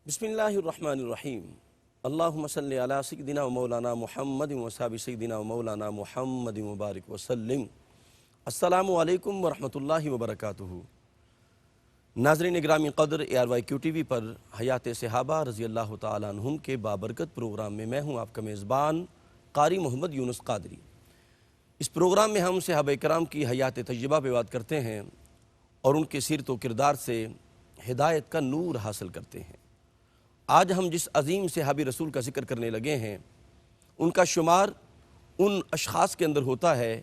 بسم اللہ الرحمن الرحیم اللہم صلی علی سیدنا و مولانا محمد و صحابہ سیدنا و مولانا محمد مبارک وسلم۔ السلام علیکم ورحمۃ اللہ وبرکاتہ۔ ناظرین گرامی قدر، ARYQ TV پر حیات صحابہ رضی اللہ تعالیٰ عنہم کے بابرکت پروگرام میں میں ہوں آپ کا میزبان قاری محمد یونس قادری۔ اس پروگرام میں ہم صحابہ کرام کی حیات طیبہ پہ بات کرتے ہیں اور ان کے سیرت و کردار سے ہدایت کا نور حاصل کرتے ہیں۔ آج ہم جس عظیم صحابی رسول کا ذکر کرنے لگے ہیں، ان کا شمار ان اشخاص کے اندر ہوتا ہے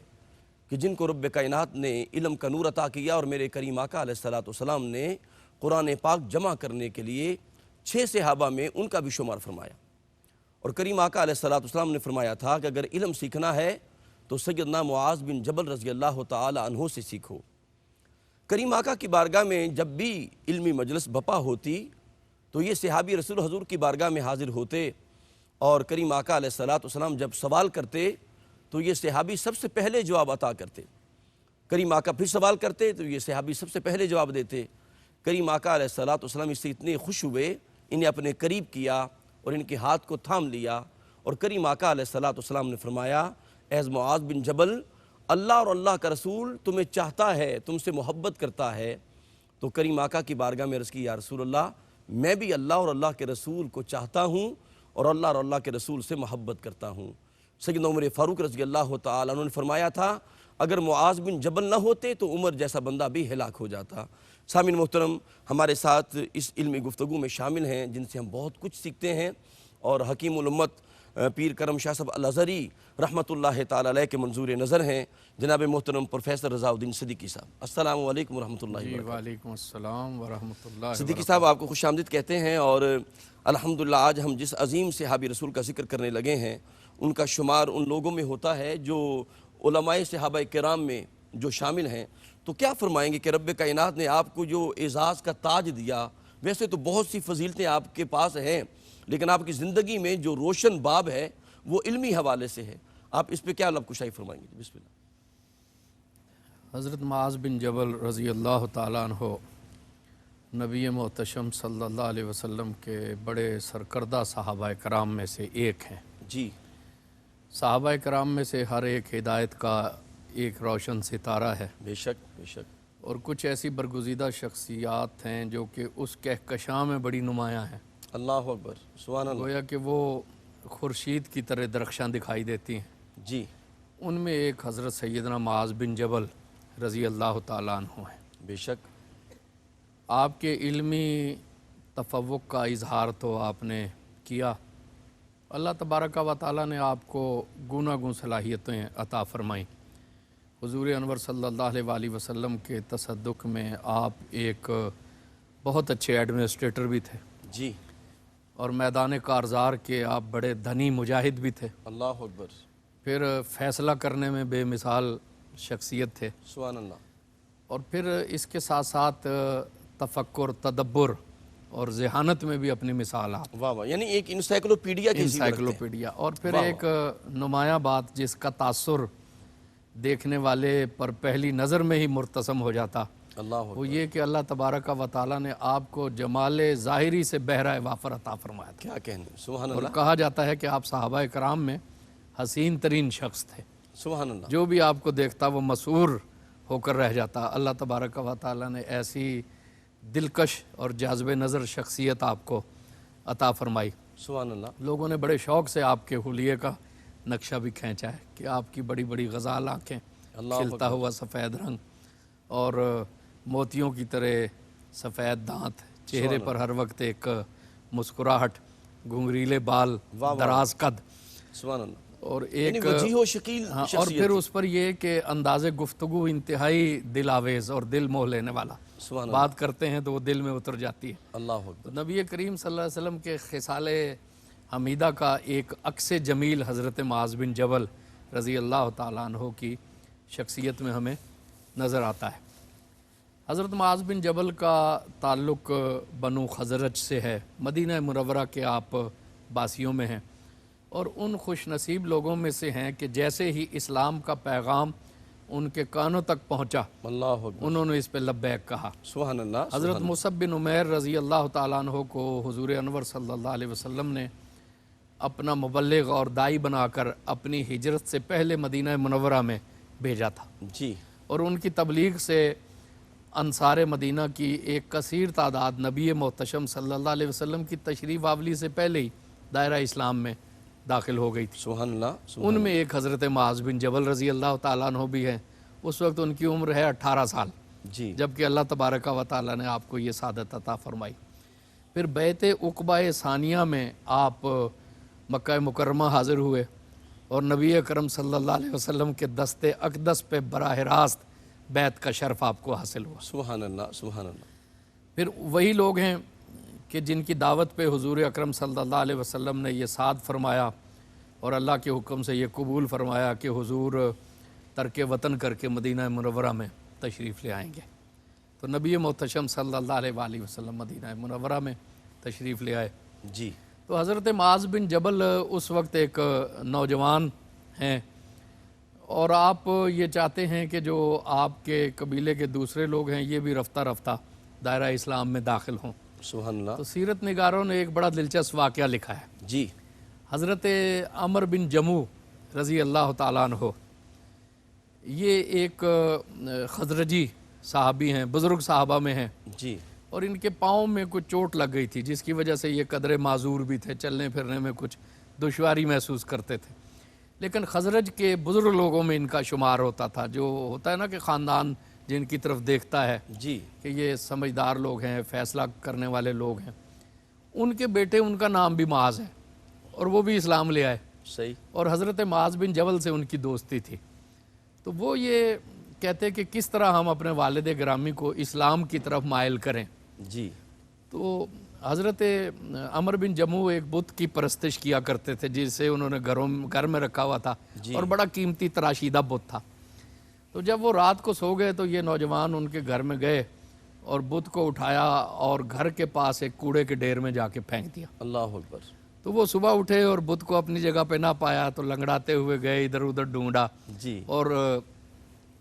کہ جن کو رب کائنات نے علم کا نور عطا کیا، اور میرے کریم آقا علیہ السلام نے قرآن پاک جمع کرنے کے لیے 6 صحابہ میں ان کا بھی شمار فرمایا۔ اور کریم آقا علیہ السلام نے فرمایا تھا کہ اگر علم سیکھنا ہے تو سیدنا معاذ بن جبل رضی اللہ تعالی عنہ سے سیکھو۔ کریم آقا کی بارگاہ میں جب بھی علمی مجلس بپا ہوتی تو یہ صحابی رسول حضور کی بارگاہ میں حاضر ہوتے، اور کریم آقا علیہ السلام جب سوال کرتے تو یہ صحابی سب سے پہلے جواب عطا کرتے۔ کریم آقا پھر سوال کرتے تو یہ صحابی سب سے پہلے جواب دیتے۔ کریم آقا علیہ السلام اس سے اتنے خوش ہوئے، انہیں اپنے قریب کیا اور ان کے ہاتھ کو تھام لیا، اور کریم آقا علیہ السلام نے فرمایا، اے معاذ بن جبل، اللہ اور اللہ کا رسول تمہیں چاہتا ہے، تم سے محبت کرتا ہے۔ تو کریم آقا کی بارگاہ میں عرض کی، یا رسول اللہ، میں بھی اللہ اور اللہ کے رسول کو چاہتا ہوں اور اللہ کے رسول سے محبت کرتا ہوں۔ سیدنا عمر فاروق رضی اللہ تعالیٰ عنہ نے فرمایا تھا، اگر معاذ بن جبل نہ ہوتے تو عمر جیسا بندہ بھی ہلاک ہو جاتا۔ سامعین محترم، ہمارے ساتھ اس علمی گفتگو میں شامل ہیں جن سے ہم بہت کچھ سیکھتے ہیں، اور حکیم الامت پیر کرم شاہ صاحب الازہری رحمۃ اللہ تعالیٰ علیہ کے منظور نظر ہیں، جناب محترم پروفیسر رضا الدین صدیقی صاحب۔ السلام علیکم ورحمۃ اللہ وبرکاتہ۔ وعلیکم السلام ورحمۃ اللہ صدیقی صاحب، آپ کو خوش آمدید کہتے ہیں، اور الحمدللہ آج ہم جس عظیم صحابی رسول کا ذکر کرنے لگے ہیں ان کا شمار ان لوگوں میں ہوتا ہے جو علماء صحابہ کرام میں جو شامل ہیں۔ تو کیا فرمائیں گے کہ رب کائنات نے آپ کو جو اعزاز کا تاج دیا، ویسے تو بہت سی فضیلتیں آپ کے پاس ہیں، لیکن آپ کی زندگی میں جو روشن باب ہے وہ علمی حوالے سے ہے، آپ اس پہ کیا لب کشائی فرمائیں گے؟ بسم اللہ۔ حضرت معاذ بن جبل رضی اللہ تعالیٰ عنہ نبی محتشم صلی اللہ علیہ وسلم کے بڑے سرکردہ صحابہ کرام میں سے ایک ہیں۔ جی، صحابہ کرام میں سے ہر ایک ہدایت کا ایک روشن ستارہ ہے، بے شک بے شک، اور کچھ ایسی برگزیدہ شخصیات ہیں جو کہ اس کہکشاں میں بڑی نمایاں ہیں۔ اللہ اکبر، سبحان اللہ۔ گویا کہ وہ خورشید کی طرح درخشاں دکھائی دیتی ہیں۔ جی، ان میں ایک حضرت سیدنا معاذ بن جبل رضی اللہ تعالیٰ عنہ ہیں۔ بے شک، آپ کے علمی تفوق کا اظہار تو آپ نے کیا، اللہ تبارک و تعالیٰ نے آپ کو گوناگون صلاحیتیں عطا فرمائیں۔ حضور انور صلی اللہ علیہ وآلہ وسلم کے تصدق میں آپ ایک بہت اچھے ایڈمنسٹریٹر بھی تھے، جی، اور میدان کارزار کے آپ بڑے دھنی مجاہد بھی تھے، اللہ اکبر، پھر فیصلہ کرنے میں بے مثال شخصیت تھے، سبحان اللہ، اور پھر اس کے ساتھ ساتھ تفکر، تدبر اور ذہانت میں بھی اپنی مثال آپ، واہ واہ، یعنی ایک انسائکلوپیڈیا کی سی انسائکلوپیڈیا، اور پھر واہ ایک نمایاں بات جس کا تاثر دیکھنے والے پر پہلی نظر میں ہی مرتسم ہو جاتا، اللہ اکبر، وہ یہ کہ اللہ تبارک و تعالیٰ نے آپ کو جمال ظاہری سے بہرہ وافر عطا فرمایا تھا، کیا کہنے، سبحان اور اللہ، کہا جاتا ہے کہ آپ صحابہ کرام میں حسین ترین شخص تھے، سبحان اللہ، جو بھی آپ کو دیکھتا وہ مسحور ہو کر رہ جاتا۔ اللہ تبارک و تعالیٰ نے ایسی دلکش اور جاذب نظر شخصیت آپ کو عطا فرمائی۔ سبحان اللہ، لوگوں نے بڑے شوق سے آپ کے حلیے کا نقشہ بھی کھینچا ہے کہ آپ کی بڑی بڑی غزال آنکھیں، اللہ کھلتا ہوا سفید رنگ اور موتیوں کی طرح سفید دانت، چہرے پر ہر وقت ایک مسکراہٹ، گھنگریلے بال، دراز قد، سبحان اللہ، اور یعنی ایک وجیح و شکیل اور شخصیت پھر تھی۔ اس پر یہ کہ انداز گفتگو انتہائی دل آویز اور دل موہ لینے والا، سبحان اللہ، بات کرتے ہیں تو وہ دل میں اتر جاتی ہے۔ اللہ اکبر، نبی کریم صلی اللہ علیہ وسلم کے خصال حمیدہ کا ایک عکس جمیل حضرت معاذ بن جبل رضی اللہ تعالیٰ عنہ کی شخصیت میں ہمیں نظر آتا ہے۔ حضرت معاذ بن جبل کا تعلق بنو خزرج سے ہے، مدینہ منورہ کے آپ باسیوں میں ہیں، اور ان خوش نصیب لوگوں میں سے ہیں کہ جیسے ہی اسلام کا پیغام ان کے کانوں تک پہنچا، اللہ اکبر، انہوں نے اس پہ لبیک کہا۔ سبحان اللہ، حضرت مصعب بن عمیر رضی اللہ تعالیٰ عنہ کو حضور انور صلی اللہ علیہ وسلم نے اپنا مبلغ اور داعی بنا کر اپنی ہجرت سے پہلے مدینہ منورہ میں بھیجا تھا، جی، اور ان کی تبلیغ سے انصار مدینہ کی ایک کثیر تعداد نبی محتشم صلی اللہ علیہ وسلم کی تشریف آوری سے پہلے ہی دائرہ اسلام میں داخل ہو گئی تھی۔ سبحان اللہ، ان میں ایک حضرت معاذ بن جبل رضی اللہ تعالیٰ عنہ بھی ہیں۔ اس وقت ان کی عمر ہے 18 سال، جی، جبکہ اللہ تبارک و تعالیٰ نے آپ کو یہ سعادت عطا فرمائی۔ پھر بیعت عقبہ ثانیہ میں آپ مکہ مکرمہ حاضر ہوئے اور نبی اکرم صلی اللہ علیہ وسلم کے دست اقدس پہ براہ راست بیعت کا شرف آپ کو حاصل ہوا۔ سبحان اللہ، سبحان اللہ، پھر وہی لوگ ہیں کہ جن کی دعوت پہ حضور اکرم صلی اللہ علیہ وسلم نے یہ سعد فرمایا اور اللہ کے حکم سے یہ قبول فرمایا کہ حضور ترک وطن کر کے مدینہ منورہ میں تشریف لے آئیں گے۔ تو نبی محتشم صلی اللہ علیہ وآلہ وسلم مدینہ منورہ میں تشریف لے آئے۔ جی، تو حضرت معاذ بن جبل اس وقت ایک نوجوان ہیں، اور آپ یہ چاہتے ہیں کہ جو آپ کے قبیلے کے دوسرے لوگ ہیں یہ بھی رفتہ رفتہ دائرہ اسلام میں داخل ہوں۔ سبحان اللہ، تو سیرت نگاروں نے ایک بڑا دلچسپ واقعہ لکھا ہے۔ جی، حضرت عمر بن جمو رضی اللہ تعالیٰ عنہ، یہ ایک خزرجی صحابی ہیں، بزرگ صحابہ میں ہیں، جی، اور ان کے پاؤں میں کچھ چوٹ لگ گئی تھی جس کی وجہ سے یہ قدرے معذور بھی تھے، چلنے پھرنے میں کچھ دشواری محسوس کرتے تھے۔ لیکن خزرج کے بزرگ لوگوں میں ان کا شمار ہوتا تھا، جو ہوتا ہے نا کہ خاندان جن کی طرف دیکھتا ہے جی، کہ یہ سمجھدار لوگ ہیں، فیصلہ کرنے والے لوگ ہیں۔ ان کے بیٹے، ان کا نام بھی معاذ ہے، اور وہ بھی اسلام لے آئے، صحیح، اور حضرت معاذ بن جبل سے ان کی دوستی تھی۔ تو وہ یہ کہتے کہ کس طرح ہم اپنے والد گرامی کو اسلام کی طرف مائل کریں۔ جی، تو حضرت عمر بن جمو ایک بت کی پرستش کیا کرتے تھے جسے انہوں نے گھر میں رکھا ہوا تھا، اور بڑا قیمتی تراشیدہ بت تھا۔ تو جب وہ رات کو سو گئے تو یہ نوجوان ان کے گھر میں گئے اور بت کو اٹھایا اور گھر کے پاس ایک کوڑے کے ڈھیر میں جا کے پھینک دیا۔ اللہ اکبر، تو وہ صبح اٹھے اور بت کو اپنی جگہ پہ نہ پایا تو لنگڑاتے ہوئے گئے، ادھر ادھر ڈھونڈا، جی، اور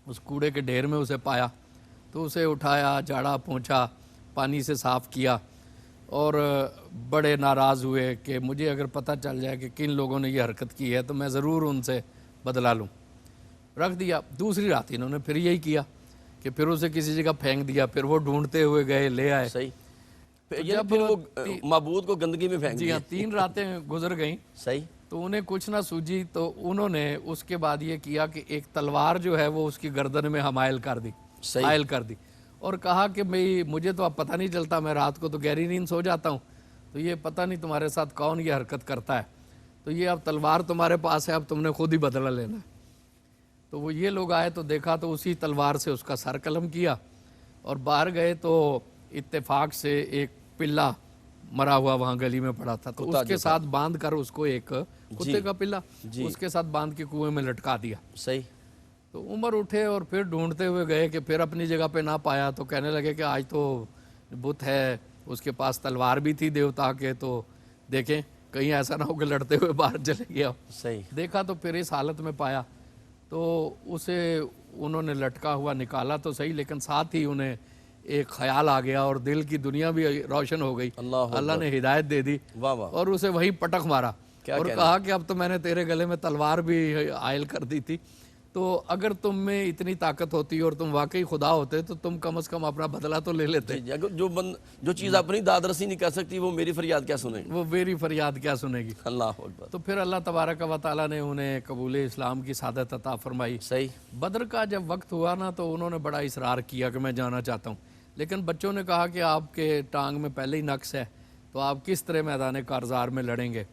اس کوڑے کے ڈھیر میں اسے پایا۔ تو اسے اٹھایا، جھاڑا پونچھا، پانی سے صاف کیا، اور بڑے ناراض ہوئے کہ مجھے اگر پتہ چل جائے کہ کن لوگوں نے یہ حرکت کی ہے تو میں ضرور ان سے بدلہ لوں۔ رکھ دیا۔ دوسری رات انہوں نے پھر یہی کیا کہ پھر اسے کسی جگہ پھینک دیا، پھر وہ ڈھونڈتے ہوئے گئے، لے آئے۔ صحیح، پھر وہ معبود کو گندگی میں پھینک جی دیا۔ ہاں، 3 راتیں گزر گئیں صحیح، تو انہیں کچھ نہ سوجی، تو انہوں نے اس کے بعد یہ کیا کہ ایک تلوار جو ہے وہ اس کی گردن میں حائل کر دی، صحیح، حائل کر دی، اور کہا کہ مجھے تو اب پتہ نہیں چلتا، میں رات کو تو گہری نیند سو جاتا ہوں، تو یہ پتہ نہیں تمہارے ساتھ کون یہ حرکت کرتا ہے، تو یہ اب تلوار تمہارے پاس ہے، اب تم نے خود ہی بدلہ لینا ہے۔ تو وہ یہ لوگ آئے تو دیکھا تو اسی تلوار سے اس کا سر قلم کیا، اور باہر گئے تو اتفاق سے ایک پلہ مرا ہوا وہاں گلی میں پڑا تھا، تو اس کے ساتھ باندھ کر اس کو، ایک کتے کا پلہ، اس کے ساتھ باندھ کے کنویں میں لٹکا دیا۔ صحیح، تو عمر اٹھے اور پھر ڈھونڈتے ہوئے گئے کہ پھر اپنی جگہ پہ نہ پایا، تو کہنے لگے کہ آج تو بت ہے، اس کے پاس تلوار بھی تھی دیوتا کے، تو دیکھیں کہیں ایسا نہ ہو کہ لڑتے ہوئے باہر چلے گیا۔ صحیح، دیکھا تو پھر اس حالت میں پایا، تو اسے انہوں نے لٹکا ہوا نکالا تو صحیح، لیکن ساتھ ہی انہیں ایک خیال آ گیا اور دل کی دنیا بھی روشن ہو گئی۔ اللہ نے ہدایت دے دی واہ واہ، اور اسے وہیں پٹک مارا اور کہا کہ اب تو میں نے تیرے گلے میں تلوار بھی عائل کر دی تھی، تو اگر تم میں اتنی طاقت ہوتی اور تم واقعی خدا ہوتے تو تم کم از کم اپنا بدلہ تو لے لیتے۔ جو چیز اپنی داد رسی نہیں کر سکتی وہ میری فریاد کیا سنے گی، وہ میری فریاد کیا سنے گی۔ اللہ اکبر، تو پھر اللہ تبارک و تعالیٰ نے انہیں قبول اسلام کی سعادت عطا فرمائی۔ صحیح، بدر کا جب وقت ہوا نا تو انہوں نے بڑا اصرار کیا کہ میں جانا چاہتا ہوں، لیکن بچوں نے کہا کہ آپ کے ٹانگ میں پہلے ہی نقص ہے، تو آپ کس طرح میدان کارزار میں لڑیں گے۔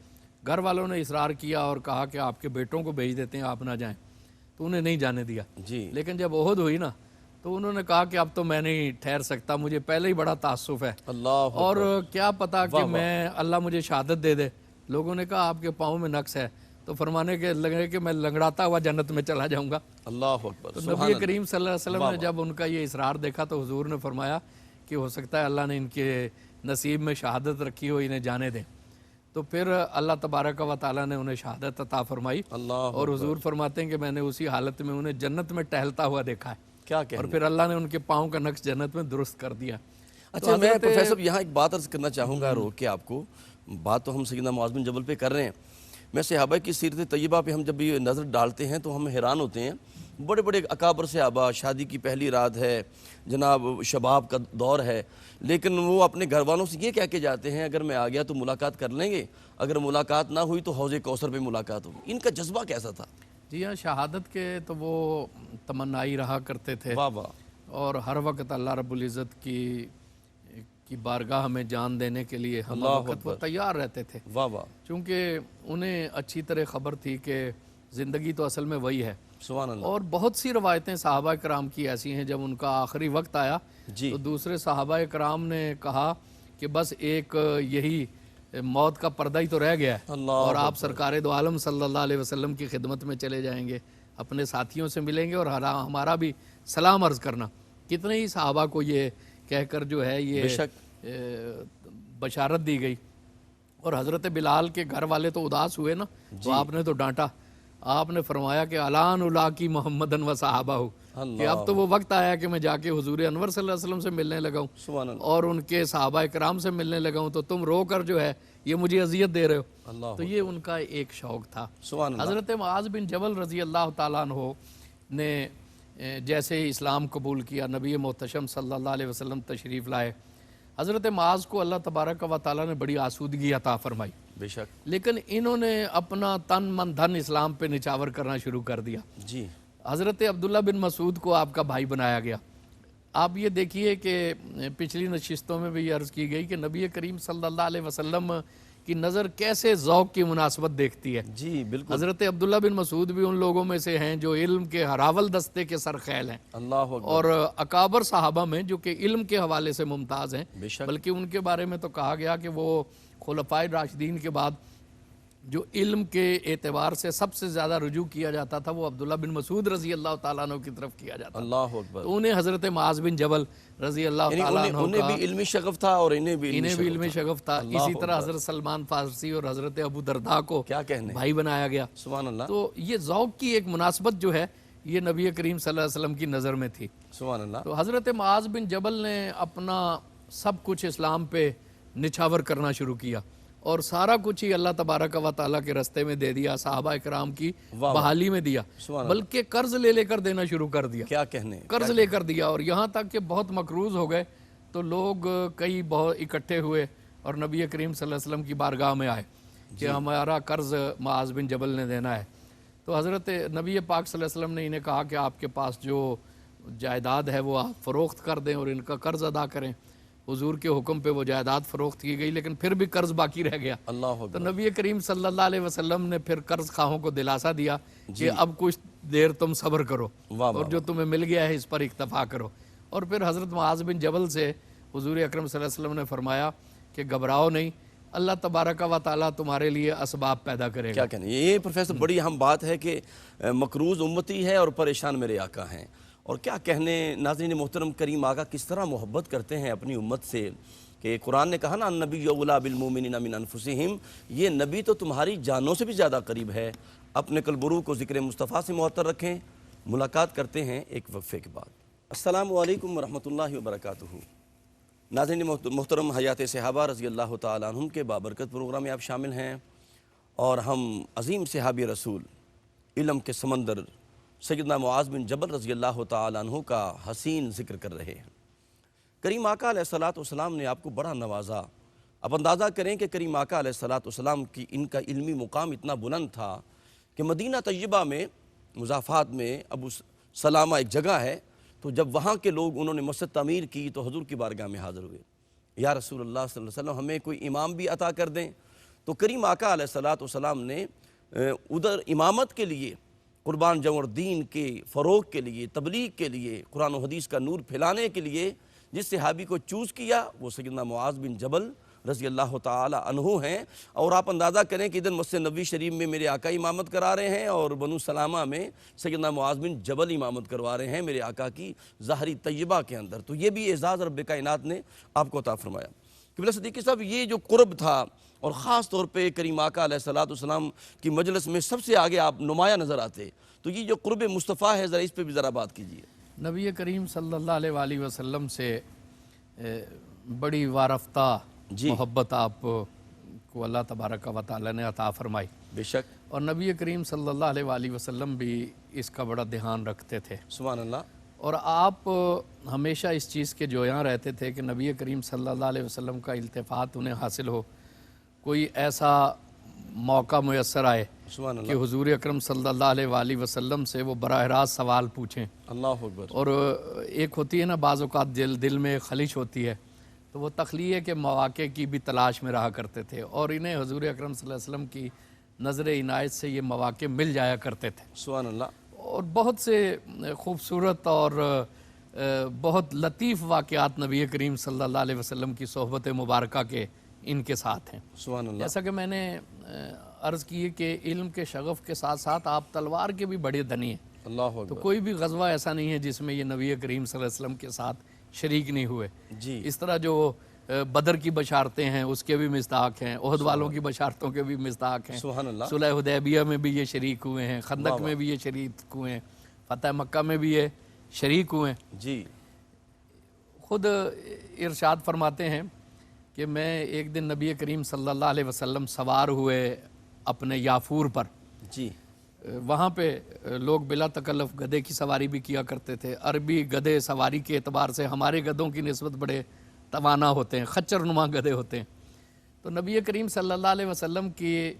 گھر والوں نے اصرار کیا اور کہا کہ آپ کے بیٹوں کو بھیج دیتے ہیں، آپ نہ جائیں، تو انہیں نہیں جانے دیا۔ جی، لیکن جب احد ہوئی نا تو انہوں نے کہا کہ اب تو میں نہیں ٹھہر سکتا، مجھے پہلے ہی بڑا تعصب ہے، اللہ اور کیا پتا کہ میں اللہ مجھے شہادت دے دے۔ لوگوں نے کہا آپ کے پاؤں میں نقص ہے، تو فرمانے کے لگے کہ میں لنگڑاتا ہوا جنت میں چلا جاؤں گا۔ اللہ اکبر، تو نبی کریم صلی اللہ علیہ وسلم نے جب ان کا یہ اصرار دیکھا تو حضور نے فرمایا کہ ہو سکتا ہے اللہ نے ان کے نصیب میں شہادت رکھی ہو، انہیں جانے دیں۔ تو پھر اللہ تبارک و تعالیٰ نے انہیں شہادت عطا فرمائی اللہ اور حضور فرماتے ہیں کہ میں نے اسی حالت میں انہیں جنت میں ٹہلتا ہوا دیکھا ہے، کیا اور کہنا. پھر اللہ نے ان کے پاؤں کا نقش جنت میں درست کر دیا. اچھا میں پروفیسر یہاں ایک بات عرض کرنا چاہوں گا روک کے آپ کو. بات تو ہم سیدنا معاذ بن جبل پہ کر رہے ہیں. میں صحابہ کی سیرت طیبہ پہ ہم جب بھی نظر ڈالتے ہیں تو ہم حیران ہوتے ہیں. بڑے بڑے اکابر صحابہ، شادی کی پہلی رات ہے جناب، شباب کا دور ہے، لیکن وہ اپنے گھر والوں سے یہ کہہ کے جاتے ہیں اگر میں آ گیا تو ملاقات کر لیں گے، اگر ملاقات نہ ہوئی تو حوض کوثر پہ ملاقات ہوگی. ان کا جذبہ کیسا تھا؟ جی ہاں، شہادت کے تو وہ تمنائی رہا کرتے تھے، واہ واہ. اور ہر وقت اللہ رب العزت کی بارگاہ میں جان دینے کے لیے ہم وقت وہ تیار رہتے تھے، واہ واہ. چونکہ انہیں اچھی طرح خبر تھی کہ زندگی تو اصل میں وہی ہے. سبحان اللہ. اور بہت سی روایتیں صحابہ کرام کی ایسی ہیں، جب ان کا آخری وقت آیا جی تو دوسرے صحابہ کرام نے کہا کہ بس ایک یہی موت کا پردہ ہی تو رہ گیا ہے، اللہ اور آپ سرکار دو عالم صلی اللہ علیہ وسلم کی خدمت میں چلے جائیں گے، اپنے ساتھیوں سے ملیں گے اور ہمارا بھی سلام عرض کرنا. کتنے ہی صحابہ کو یہ کہہ کر جو ہے یہ بشارت دی گئی. اور حضرت بلال کے گھر والے تو اداس ہوئے نا، تو آپ نے تو ڈانٹا. آپ نے فرمایا کہ الان الاقی محمدن و صحابہ ہو، کہ اب تو وہ وقت آیا کہ میں جا کے حضور انور صلی اللہ علیہ وسلم سے ملنے لگا ہوں سبحان اللہ. اور ان کے صحابہ کرام سے ملنے لگا ہوں، تو تم رو کر جو ہے یہ مجھے اذیت دے رہے ہو. اللہ. تو یہ ان کا ایک شوق تھا. سبحان اللہ. حضرت معاذ بن جبل رضی اللہ تعالیٰ عنہ نے جیسے ہی اسلام قبول کیا، نبی محتشم صلی اللہ علیہ وسلم تشریف لائے. حضرت معاذ کو اللہ تبارک و تعالیٰ نے بڑی آسودگی عطا فرمائی، بے شک. لیکن انہوں نے اپنا تن من دھن اسلام پہ نچاور کرنا شروع کر دیا. جی. حضرت عبداللہ بن مسعود کو آپ کا بھائی بنایا گیا. آپ یہ دیکھیے کہ پچھلی نشستوں میں بھی یہ عرض کی گئی کہ نبی کریم صلی اللہ علیہ وسلم کی نظر کیسے ذوق کی مناسبت دیکھتی ہے. جی بالکل. حضرت عبداللہ بن مسعود بھی ان لوگوں میں سے ہیں جو علم کے ہراول دستے کے سرخیل ہیں، اللہ اکبر. اور اکابر صحابہ میں جو کہ علم کے حوالے سے ممتاز ہیں. بے شک. بلکہ ان کے بارے میں تو کہا گیا کہ وہ خلفائے راشدین کے بعد جو علم کے اعتبار سے سب سے زیادہ رجوع کیا جاتا تھا وہ عبداللہ بن مسعود رضی اللہ تعالیٰ عنہ کی طرف کیا جاتا. اللہ اکبر. تو انہیں حضرت معاذ بن جبل رضی اللہ تعالیٰ عنہ انہیں کا بھی علمی شغف تھا اور انہیں بھی علمی شغف تھا. اسی طرح حضرت سلمان فارسی اور حضرت ابو درداء کو کیا کہنے. بھائی بنایا گیا. سبحان اللہ. تو یہ ذوق کی ایک مناسبت جو ہے یہ نبی کریم صلی اللہ علیہ وسلم کی نظر میں تھی. سبحان اللہ. تو حضرت معاذ بن جبل نے اپنا سب کچھ اسلام پہ نچھاور کرنا شروع کیا اور سارا کچھ ہی اللہ تبارک و تعالیٰ کے رستے میں دے دیا، صحابہ کرام کی بحالی میں دیا، بلکہ قرض لے کر دینا شروع کر دیا. کیا کہنے. قرض لے کر دیا، اور یہاں تک کہ بہت مقروض ہو گئے تو لوگ کئی بہت اکٹھے ہوئے اور نبی کریم صلی اللہ علیہ وسلم کی بارگاہ میں آئے کہ ہمارا قرض معاذ بن جبل نے دینا ہے. تو حضرت نبی پاک صلی اللہ علیہ وسلم نے انہیں کہا کہ آپ کے پاس جو جائیداد ہے وہ آپ فروخت کر دیں اور ان کا قرض ادا کریں. حضور کے حکم پہ وہ جائیداد فروخت کی گئی، لیکن پھر بھی قرض باقی رہ گیا. اللہ تو اکبر. نبی کریم صلی اللہ علیہ وسلم نے پھر قرض خواہوں کو دلاسا دیا کہ اب کچھ دیر تم صبر کرو اور جو تمہیں مل گیا ہے اس پر اکتفا کرو. اور پھر حضرت معاذ بن جبل سے حضور اکرم صلی اللہ علیہ وسلم نے فرمایا کہ گھبراؤ نہیں، اللہ تبارک و تعالیٰ تمہارے لیے اسباب پیدا کرے گا. کیا کہنے. یہ پروفیسر بڑی اہم بات ہے کہ مقروض امتی ہے اور پریشان میرے آقا ہیں. اور کیا کہنے ناظرین محترم، کریم آقا کس طرح محبت کرتے ہیں اپنی امت سے کہ قرآن نے کہا نا النبی اولی بالمؤمنین من انفسہم، یہ نبی تو تمہاری جانوں سے بھی زیادہ قریب ہے. اپنے قلب و روح کو ذکر مصطفیٰ سے معطر رکھیں. ملاقات کرتے ہیں ایک وقفے کے بعد. السلام علیکم ورحمۃ اللہ وبرکاتہ. ناظرین محترم، حیات صحابہ رضی اللہ تعالیٰ عنہم کے بابرکت پروگرام میں آپ شامل ہیں اور ہم عظیم صحابی رسول علم کے سمندر سیدنا معاذ بن جبل رضی اللہ تعالیٰ عنہ کا حسین ذکر کر رہے ہیں. کریم آقا علیہ الصلوۃ والسلام نے آپ کو بڑا نوازا. اب اندازہ کریں کہ کریم آقا علیہ الصلوۃ والسلام کی ان کا علمی مقام اتنا بلند تھا کہ مدینہ طیبہ میں مضافات میں ابو سلامہ ایک جگہ ہے، تو جب وہاں کے لوگ انہوں نے مسجد تعمیر کی تو حضور کی بارگاہ میں حاضر ہوئے. یا رسول اللہ صلی اللہ علیہ وسلم ہمیں کوئی امام بھی عطا کر دیں. تو کریم آقا علیہ الصلوۃ والسلام نے ادھر امامت کے لیے، قربان جاؤں دین کے فروغ کے لیے، تبلیغ کے لیے، قرآن و حدیث کا نور پھیلانے کے لیے جس صحابی کو چوز کیا وہ سیدنا معاذ بن جبل رضی اللہ تعالی عنہ ہیں. اور آپ اندازہ کریں کہ ادھر مسجد نبوی شریف میں میرے آقا امامت کرا رہے ہیں اور بنو سلامہ میں سیدنا معاذ بن جبل امامت کروا رہے ہیں میرے آقا کی ظاہری طیبہ کے اندر. تو یہ بھی اعزاز رب کائنات نے آپ کو عطا فرمایا. قبلہ صدیقی صاحب، یہ جو قرب تھا اور خاص طور پہ کریم آقا علیہ الصلوۃ والسلام کی مجلس میں سب سے آگے آپ نمایاں نظر آتے. تو یہ جو قرب مصطفیٰ ہے ذرا اس پہ بھی ذرا بات کیجیے. نبی کریم صلی اللہ علیہ وآلہ وسلم سے بڑی وارفتہ محبت آپ کو اللہ تبارک و تعالی نے عطا فرمائی. بے شک. اور نبی کریم صلی اللہ علیہ وآلہ وسلم بھی اس کا بڑا دھیان رکھتے تھے. سبحان اللہ. اور آپ ہمیشہ اس چیز کے جویاں رہتے تھے کہ نبی کریم صلی اللہ علیہ وسلم کا التفات انہیں حاصل ہو, کوئی ایسا موقع میسر آئے سبحان اللہ. کہ حضور اکرم صلی اللہ علیہ وآلہ وسلم سے وہ براہ راست سوال پوچھیں. اللہ اکبر. اور ایک ہوتی ہے نا بعض اوقات دل میں خلش ہوتی ہے, تو وہ تخلیہ کے مواقع کی بھی تلاش میں رہا کرتے تھے, اور انہیں حضور اکرم صلی اللہ علیہ وسلم کی نظر عنایت سے یہ مواقع مل جایا کرتے تھے. سبحان اللہ. اور بہت سے خوبصورت اور بہت لطیف واقعات نبی کریم صلی اللہ علیہ وسلم کی صحبت مبارکہ کے ان کے ساتھ ہیں. سبحان اللہ. جیسا کہ میں نے عرض کی کہ علم کے شغف کے ساتھ ساتھ آپ تلوار کے بھی بڑے دنی ہیں. اللہ اکبر. تو کوئی بھی غزوہ ایسا نہیں ہے جس میں یہ نبی کریم صلی اللہ علیہ وسلم کے ساتھ شریک نہیں ہوئے. جی. اس طرح جو بدر کی بشارتیں ہیں اس کے بھی مصداق ہیں, احد والوں کی بشارتوں کے بھی مصداق ہیں, سبحان اللہ. صلح حدیبیہ میں بھی یہ شریک ہوئے ہیں, خندق میں بھی یہ شریک ہوئے ہیں, فتح مکہ میں بھی یہ شریک ہوئے ہیں. جی. خود ارشاد فرماتے ہیں کہ میں ایک دن نبی کریم صلی اللہ علیہ وسلم سوار ہوئے اپنے یافور پر. جی. وہاں پہ لوگ بلا تکلف گدھے کی سواری بھی کیا کرتے تھے. عربی گدھے سواری کے اعتبار سے ہمارے گدھوں کی نسبت بڑے توانا ہوتے ہیں, خچر نما گدھے ہوتے ہیں. تو نبی کریم صلی اللہ علیہ وسلم کی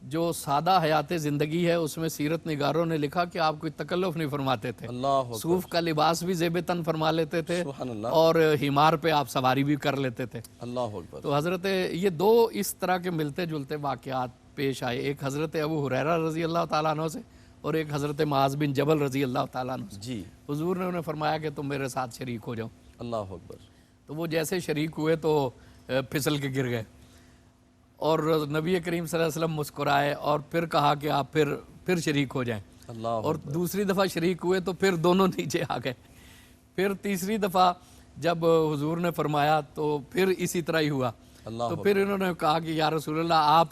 جو سادہ حیات زندگی ہے اس میں سیرت نگاروں نے لکھا کہ آپ کوئی تکلف نہیں فرماتے تھے. اللہ اکبر. صوف کا لباس بھی زیب تن فرما لیتے تھے سبحان اللہ. اور ہیمار پہ آپ سواری بھی کر لیتے تھے. اللہ اکبر. تو حضرت یہ دو اس طرح کے ملتے جلتے واقعات پیش آئے, ایک حضرت ابو ہریرہ رضی اللہ تعالیٰ عنہ سے اور ایک حضرت معاذ بن جبل رضی اللہ تعالیٰ عنہ سے. جی. حضور نے انہیں فرمایا کہ تم میرے ساتھ شریک ہو جاؤ. اللہ اکبر. تو وہ جیسے شریک ہوئے تو پھسل کے گر گئے, اور نبی کریم صلی اللہ علیہ وسلم مسکرائے اور پھر کہا کہ آپ پھر شریک ہو جائیں. اللہ اور دوسری دفعہ شریک ہوئے تو پھر دونوں نیچے آ گئے. پھر تیسری دفعہ جب حضور نے فرمایا تو پھر اسی طرح ہی ہوا. تو پھر انہوں نے کہا کہ یا رسول اللہ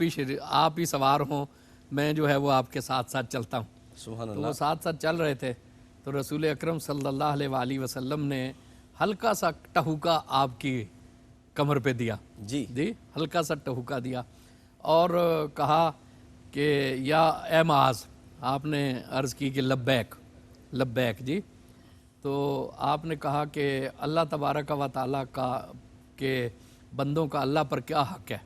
آپ ہی سوار ہوں, میں جو ہے وہ آپ کے ساتھ ساتھ چلتا ہوں. سبحان تو اللہ. وہ ساتھ ساتھ چل رہے تھے. تو رسول اکرم صلی اللہ علیہ وآلہ وسلم نے ہلکا سا ٹہوکا آپ کی کمر پہ دیا. جی. جی, ہلکا سا ٹہوکا دیا اور کہا کہ یا اے معاذ. آپ نے عرض کی کہ لبیک لبیک. جی. تو آپ نے کہا کہ اللہ تبارک و تعالیٰ کا کہ بندوں کا اللہ پر کیا حق ہے.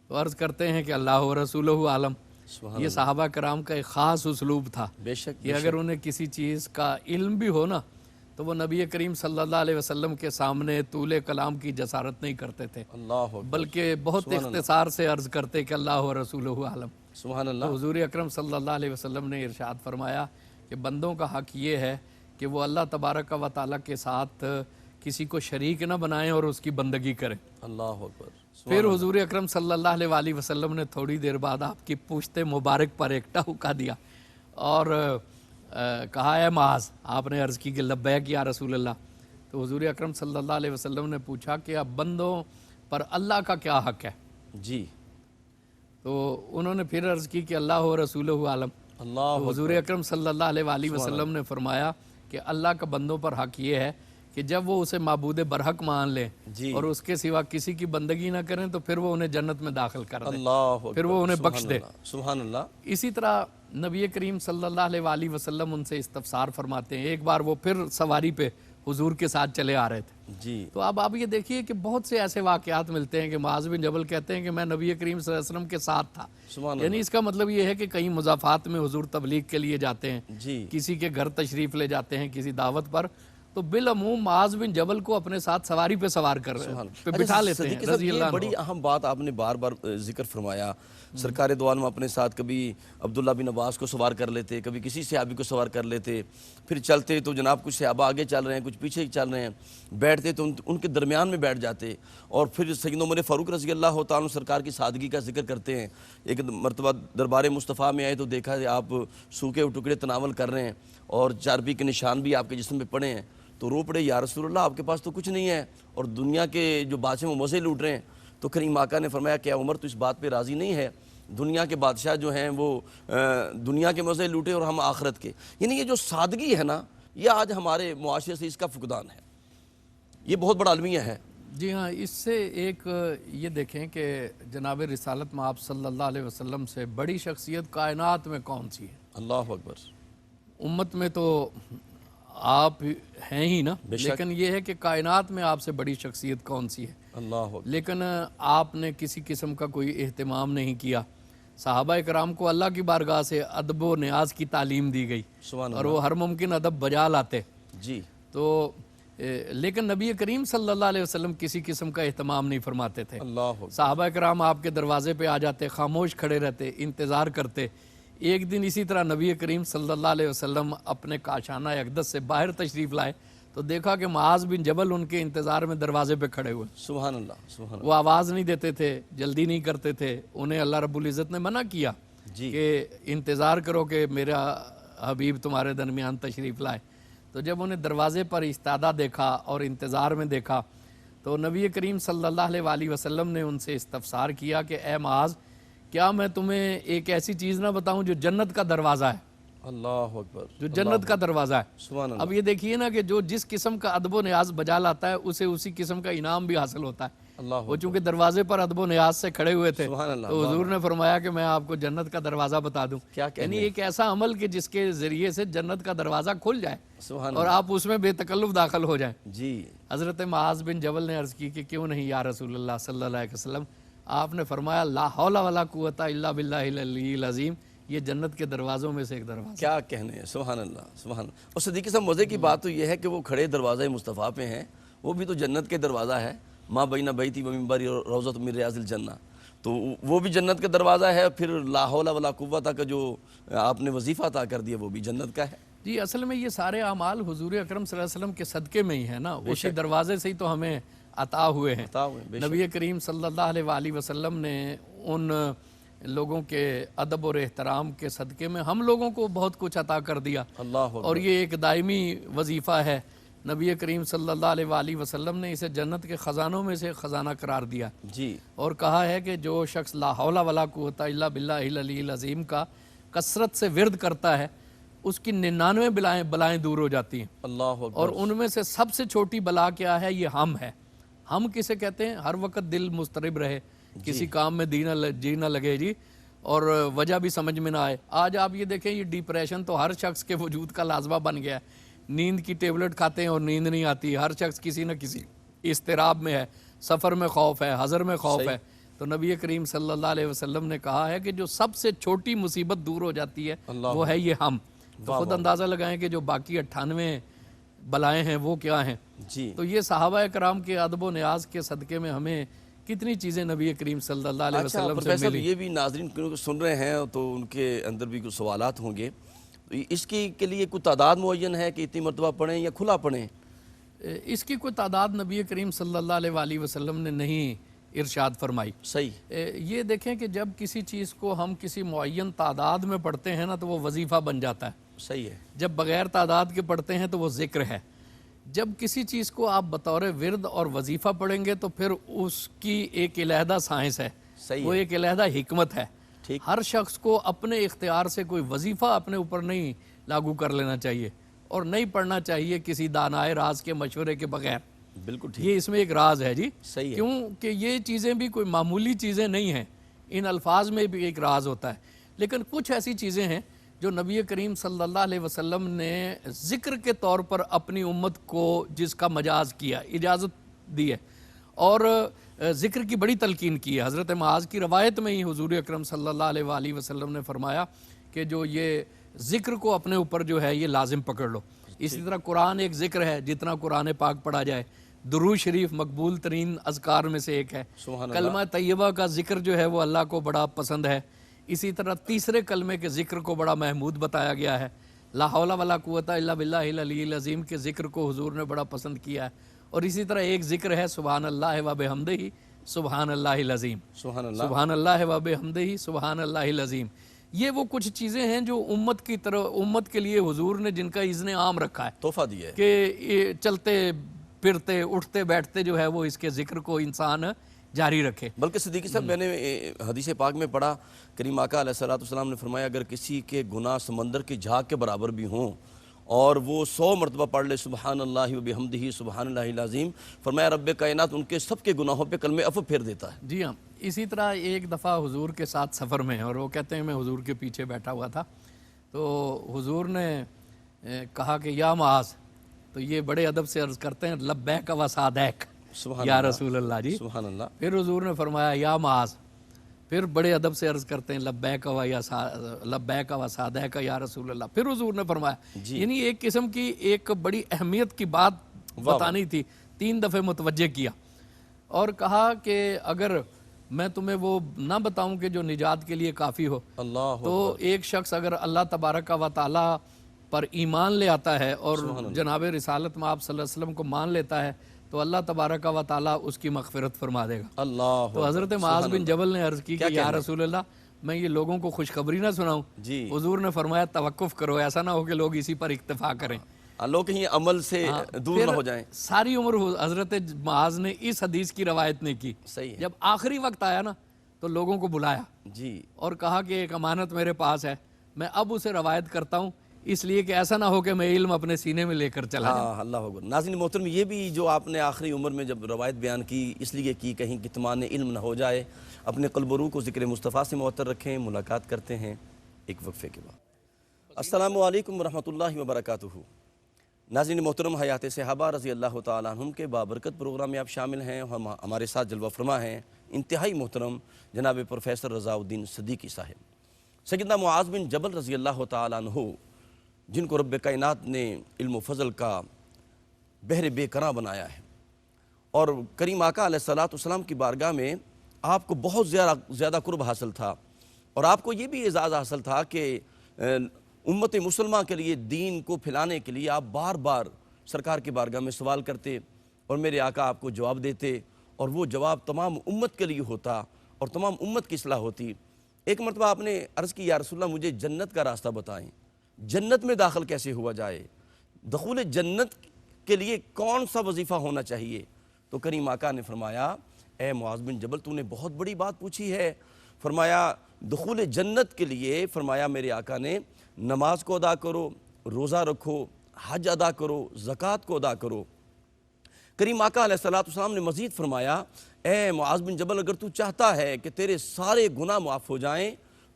تو عرض کرتے ہیں کہ اللہ و رسولہ عالم. یہ صحابہ کرام کا ایک خاص اسلوب تھا. بے شک. کہ اگر انہیں کسی چیز کا علم بھی ہو نا تو وہ نبی کریم صلی اللہ علیہ وسلم کے سامنے طول کلام کی جسارت نہیں کرتے تھے, اللہ اکبر. بلکہ بہت اختصار سے عرض کرتے کہ اللہ و رسولہ عالم. سبحان اللہ. تو حضور اکرم صلی اللہ علیہ وسلم نے ارشاد فرمایا کہ بندوں کا حق یہ ہے کہ وہ اللہ تبارک و تعالیٰ کے ساتھ کسی کو شریک نہ بنائیں اور اس کی بندگی کریں. اللہ اکبر. پھر حضور اکرم صلی اللہ علیہ وآلہ وسلم نے تھوڑی دیر بعد آپ کی پشت مبارک پر ایک ٹہوکا دیا اور کہا اے معاذ. آپ نے عرض کی کہ لبیک یا رسول اللہ. تو حضور اکرم صلی اللہ علیہ وسلم نے پوچھا کہ اب بندوں پر اللہ کا کیا حق ہے. جی. تو انہوں نے پھر عرض کی کہ اللہ و رسولہ عالم. اللہ تو حضور اکرم صلی اللہ علیہ وآلہ وسلم نے فرمایا کہ اللہ کا بندوں پر حق یہ ہے کہ جب وہ اسے معبود برحق مان لیں اور اس کے سوا کسی کی بندگی نہ کریں تو پھر وہ انہیں جنت میں داخل کر دیں, پھر وہ انہیں بخش دے. سبحان اللہ. اسی طرح نبی کریم صلی اللہ علیہ وآلہ وسلم ان سے استفسار فرماتے ہیں. ایک بار وہ پھر سواری پہ حضور کے ساتھ چلے آ رہے تھے. جی. تو اب آپ یہ دیکھیے کہ بہت سے ایسے واقعات ملتے ہیں کہ معاذ بن جبل کہتے ہیں کہ میں نبی کریم صلی اللہ علیہ وسلم کے ساتھ تھا. یعنی اس کا مطلب یہ ہے کہ کہیں مضافات میں حضور تبلیغ کے لیے جاتے ہیں, جی. کسی کے گھر تشریف لے جاتے ہیں کسی دعوت پر, تو بالعموم معاذ بن جبل کو اپنے ساتھ سواری پہ سوار کر بٹھا لیتے ہیں رضی اللہ عنہ. بڑی اہم بات آپ نے بار بار ذکر فرمایا. سرکار دو عالم اپنے ساتھ کبھی عبداللہ بن عباس کو سوار کر لیتے, کبھی کسی صحابی کو سوار کر لیتے, پھر چلتے تو جناب کچھ صحابہ آگے چل رہے ہیں کچھ پیچھے چل رہے ہیں, بیٹھتے تو ان کے درمیان میں بیٹھ جاتے. اور پھر سیدنا عمر فاروق رضی اللہ تعالیٰ عنہ سرکار کی سادگی کا ذکر کرتے ہیں. ایک مرتبہ دربار مصطفیٰ میں آئے تو دیکھا کہ آپ سوکھے ٹکڑے تناول کر رہے ہیں اور چارپی کے نشان بھی آپ کے جسم پہ پڑے ہیں. تو رو پڑے یا رسول اللہ آپ کے پاس تو کچھ نہیں ہے اور دنیا کے جو بادشاہ وہ مزے لوٹ رہے ہیں. تو کریم آقا نے فرمایا کہ عمر تو اس بات پہ راضی نہیں ہے، دنیا کے بادشاہ جو ہیں وہ دنیا کے مزے لوٹے اور ہم آخرت کے. یعنی یہ جو سادگی ہے نا، یہ آج ہمارے معاشرے سے اس کا فقدان ہے. یہ بہت بڑا المیہ ہے. جی ہاں، اس سے ایک یہ دیکھیں کہ جناب رسالت میں آپ صلی اللہ علیہ وسلم سے بڑی شخصیت کائنات میں کون سی ہے؟ اللہ اکبر. امت میں تو آپ ہیں ہی نا، لیکن یہ ہے کہ کائنات میں آپ سے بڑی شخصیت کون سی ہے؟ اللہ اکبر. لیکن آپ نے کسی قسم کا کوئی اہتمام نہیں کیا. صحابہ کرام کو اللہ کی بارگاہ سے ادب و نیاز کی تعلیم دی گئی سبحان اور وہ ہر ممکن ادب بجا لاتے. جی. تو لیکن نبی کریم صلی اللہ علیہ وسلم کسی قسم کا اہتمام نہیں فرماتے تھے. اللہ اکبر. صحابہ کرام آپ کے دروازے پہ آ جاتے، خاموش کھڑے رہتے، انتظار کرتے. ایک دن اسی طرح نبی کریم صلی اللہ علیہ وسلم اپنے کاشانہ اقدس سے باہر تشریف لائے تو دیکھا کہ معاذ بن جبل ان کے انتظار میں دروازے پہ کھڑے ہوئے. سبحان اللہ. سبحان اللہ. وہ آواز نہیں دیتے تھے، جلدی نہیں کرتے تھے. انہیں اللہ رب العزت نے منع کیا جی. کہ انتظار کرو کہ میرا حبیب تمہارے درمیان تشریف لائے. تو جب انہیں دروازے پر استادہ دیکھا اور انتظار میں دیکھا تو نبی کریم صلی اللہ علیہ وآلہ وسلم نے ان سے استفسار کیا کہ اے معاذ، کیا میں تمہیں ایک ایسی چیز نہ بتاؤں جو جنت کا دروازہ ہے؟ اللہ اکبر. جو جنت کا دروازہ ہے. سبحان اللہ. اب یہ دیکھیے نا کہ جو جس قسم کا ادب و نیاز بجا لاتا ہے اسے اسی قسم کا انعام بھی حاصل ہوتا ہے. اللہ وہ چونکہ دروازے پر ادب و نیاز سے کھڑے ہوئے تھے سبحان اللہ. تو حضور نے فرمایا کہ میں آپ کو جنت کا دروازہ بتا دوں. کیا کہنے. یعنی ایک ایسا عمل کہ جس کے ذریعے سے جنت کا دروازہ کھل جائے سبحان اور اللہ. آپ اس میں بے تکلف داخل ہو جائیں. جی. حضرت معاذ بن جبل نے عرض کی کہ کیوں نہیں یا رسول اللہ صلی اللہ علیہ وسلم. آپ نے فرمایا لا حول ولا قوت الا باللہ العلی العظیم، یہ جنت کے دروازوں میں سے ایک دروازہ. کیا کہنے ہیں. سبحان اللہ. سبحان اللہ. اور صدیق صاحب مزے کی بات تو یہ ہے کہ وہ کھڑے دروازہ مصطفیٰ پہ ہیں، وہ بھی تو جنت کے دروازہ ہے. ما بین بیتی و منبری روضۃ من ریاض الجنہ، تو وہ بھی جنت کا دروازہ ہے. پھر لا حول ولا قوت کا جو آپ نے وظیفہ عطا کر دیا وہ بھی جنت کا ہے. جی اصل میں یہ سارے اعمال حضور اکرم صلی اللہ علیہ وسلم کے صدقے میں ہی ہے نا، اسی دروازے سے ہی تو ہمیں عطا ہوئے ہیں. نبی کریم صلی اللہ علیہ وآلہ وسلم نے ان لوگوں کے ادب اور احترام کے صدقے میں ہم لوگوں کو بہت کچھ عطا کر دیا. اللہ اور یہ ایک دائمی وظیفہ ہے. نبی کریم صلی اللہ علیہ وآلہ وسلم نے اسے جنت کے خزانوں میں سے خزانہ قرار دیا. جی. اور کہا ہے کہ جو شخص لا حول ولا قوت الا باللہ العلی العظیم کا کثرت سے ورد کرتا ہے اس کی 99 بلائیں دور ہو جاتی ہیں. اللہ اکبر. اور ان میں سے سب سے چھوٹی بلا کیا ہے؟ یہ ہم ہے. ہم کسے کہتے ہیں؟ ہر وقت دل مضطرب رہے، کسی کام میں جی نہ لگے جی، اور وجہ بھی سمجھ میں نہ آئے. آج آپ یہ دیکھیں یہ ڈپریشن تو ہر شخص کے وجود کا لازمہ بن گیا ہے. نیند کی ٹیبلٹ کھاتے ہیں اور نیند نہیں آتی. ہر شخص کسی نہ کسی اضطراب میں ہے، سفر میں خوف ہے، حضر میں خوف ہے. تو نبی کریم صلی اللہ علیہ وسلم نے کہا ہے کہ جو سب سے چھوٹی مصیبت دور ہو جاتی ہے وہ ہے یہ ہم. تو خود اندازہ لگائیں کہ جو باقی 98 بلائیں ہیں وہ کیا ہیں. جی. تو یہ صحابہ کرام کے ادب و نیاز کے صدقے میں ہمیں کتنی چیزیں نبی کریم صلی اللہ علیہ وسلم سے پروفیسر ملی. یہ بھی ناظرین سن رہے ہیں تو ان کے اندر بھی کچھ سوالات ہوں گے. اس کی کے لیے کوئی تعداد معین ہے کہ اتنی مرتبہ پڑھیں یا کھلا پڑھیں؟ اس کی کوئی تعداد نبی کریم صلی اللہ علیہ وآلہ وسلم نے نہیں ارشاد فرمائی. صحیح. یہ دیکھیں کہ جب کسی چیز کو ہم کسی معین تعداد میں پڑھتے ہیں نا تو وہ وظیفہ بن جاتا ہے. صحیح ہے. جب بغیر تعداد کے پڑھتے ہیں تو وہ ذکر ہے. جب کسی چیز کو آپ بطور ورد اور وظیفہ پڑھیں گے تو پھر اس کی ایک علیحدہ سائنس ہے. صحیح. وہ ایک علیحدہ حکمت ہے. ہر شخص کو اپنے اختیار سے کوئی وظیفہ اپنے اوپر نہیں لاگو کر لینا چاہیے اور نہیں پڑھنا چاہیے کسی دانائے راز کے مشورے کے بغیر. بالکل ٹھیک. یہ اس میں ایک راز ہے جی. صحیح ہے. کیونکہ یہ چیزیں بھی کوئی معمولی چیزیں نہیں ہیں، ان الفاظ میں بھی ایک راز ہوتا ہے. لیکن کچھ ایسی چیزیں ہیں جو نبی کریم صلی اللہ علیہ وسلم نے ذکر کے طور پر اپنی امت کو جس کا مجاز کیا، اجازت دی ہے اور ذکر کی بڑی تلقین کی ہے. حضرت معاذ کی روایت میں ہی حضور اکرم صلی اللہ علیہ وآلہ وسلم نے فرمایا کہ جو یہ ذکر کو اپنے اوپر جو ہے یہ لازم پکڑ لو. اسی طرح قرآن ایک ذکر ہے، جتنا قرآن پاک پڑھا جائے. درود شریف مقبول ترین اذکار میں سے ایک ہے. کلمہ طیبہ کا ذکر جو ہے وہ اللہ کو بڑا پسند ہے. اسی طرح تیسرے کلمے کے ذکر کو بڑا محمود بتایا گیا ہے. لا حول ولا قوت الا باللہ العلی العظیم کے ذکر کو حضور نے بڑا پسند کیا ہے. اور اسی طرح ایک ذکر ہے سبحان اللہ و بحمدہ سبحان اللہ العظیم. سبحان اللہ و بحمدہ سبحان اللہ العظیم. یہ وہ کچھ چیزیں ہیں جو امت کے لیے حضور نے جن کا اذن عام رکھا ہے، تحفہ دیا ہے کہ چلتے پھرتے اٹھتے بیٹھتے جو ہے وہ اس کے ذکر کو انسان جاری رکھے۔ بلکہ صدیقی صاحب میں نے حدیث پاک میں پڑھا، کریم آقا علیہ السلام نے فرمایا اگر کسی کے گناہ سمندر کی جھاگ کے برابر بھی ہوں اور وہ 100 مرتبہ پڑھ لے سبحان اللہ و بحمدہ سبحان اللہ العظیم، فرمایا رب کائنات ان کے سب کے گناہوں پہ کلمہ عفو پھیر دیتا ہے۔ جی ہاں، اسی طرح ایک دفعہ حضور کے ساتھ سفر میں، اور وہ کہتے ہیں میں حضور کے پیچھے بیٹھا ہوا تھا، تو حضور نے کہا کہ یا معاذ، تو یہ بڑے ادب سے عرض کرتے ہیں لبیک و سعدیک سبحان یا اللہ، رسول اللہ جی۔ سبحان اللہ۔ پھر حضور نے فرمایا یا معاذ، پھر بڑے ادب سے عرض کرتے ہیں لبیک و سعدیک یا رسول اللہ۔ پھر حضور نے فرمایا، یعنی ایک قسم کی ایک بڑی اہمیت کی بات بتانی تھی، 3 دفعہ متوجہ کیا اور کہا کہ اگر میں تمہیں وہ نہ بتاؤں کہ جو نجات کے لیے کافی ہو، اللہ تو ایک شخص اگر اللہ تبارک و تعالی پر ایمان لے آتا ہے اور جناب رسالت میں آپ صلی اللہ علیہ وسلم کو مان لیتا ہے تو اللہ تبارک و تعالی اس کی مغفرت فرما دے گا۔ اللہ تو حضرت معاذ بن جبل نے عرض کی کہ یا رسول اللہ، میں یہ لوگوں کو خوشخبری نہ سناؤں؟ جی، حضور نے فرمایا توقف کرو، ایسا نہ ہو کہ لوگ اسی پر اکتفا کریں، لوگ کہیں عمل سے دور نہ ہو جائیں۔ ساری عمر حضرت معاذ نے اس حدیث کی روایت نہیں کی۔ صحیح ہے۔ جب آخری وقت آیا نا تو لوگوں کو بلایا جی، اور کہا کہ ایک امانت میرے پاس ہے، میں اب اسے روایت کرتا ہوں اس لیے کہ ایسا نہ ہو کہ میں علم اپنے سینے میں لے کر چلا جاؤں۔ اللہ اکبر۔ ناظرین محترم، یہ بھی جو آپ نے آخری عمر میں جب روایت بیان کی اس لیے کی کہیں کتمان علم نہ ہو جائے، اپنے قلب و روح کو ذکر مصطفیٰ سے معطر رکھیں۔ ملاقات کرتے ہیں ایک وقفے کے بعد۔ السلام علیکم ورحمۃ اللہ وبرکاتہ۔ ناظرین محترم، حیات صحابہ رضی اللہ تعالیٰ عنہم کے بابرکت پروگرام میں آپ شامل ہیں۔ ہمارے ساتھ جلوہ فرما ہیں انتہائی محترم جناب پروفیسر رضا الدین صدیقی صاحب۔ سیدنا معاذ بن جبل رضی اللہ تعالیٰ عنہ، جن کو رب کائنات نے علم و فضل کا بحر بے کراں بنایا ہے، اور کریم آقا علیہ السلام کی بارگاہ میں آپ کو بہت زیادہ قرب حاصل تھا، اور آپ کو یہ بھی اعزاز حاصل تھا کہ امت مسلمہ کے لیے دین کو پھیلانے کے لیے آپ بار بار سرکار کی بارگاہ میں سوال کرتے اور میرے آقا آپ کو جواب دیتے، اور وہ جواب تمام امت کے لیے ہوتا اور تمام امت کی اصلاح ہوتی۔ ایک مرتبہ آپ نے عرض کی یا رسول اللہ مجھے جنت کا راستہ بتائیں، جنت میں داخل کیسے ہوا جائے، دخول جنت کے لیے کون سا وظیفہ ہونا چاہیے؟ تو کریم آقا نے فرمایا اے معاذ بن جبل تو نے بہت بڑی بات پوچھی ہے۔ فرمایا دخول جنت کے لیے، فرمایا میرے آقا نے نماز کو ادا کرو، روزہ رکھو، حج ادا کرو، زکوٰۃ کو ادا کرو۔ کریم آقا علیہ السلام نے مزید فرمایا اے معاذ بن جبل اگر تو چاہتا ہے کہ تیرے سارے گناہ معاف ہو جائیں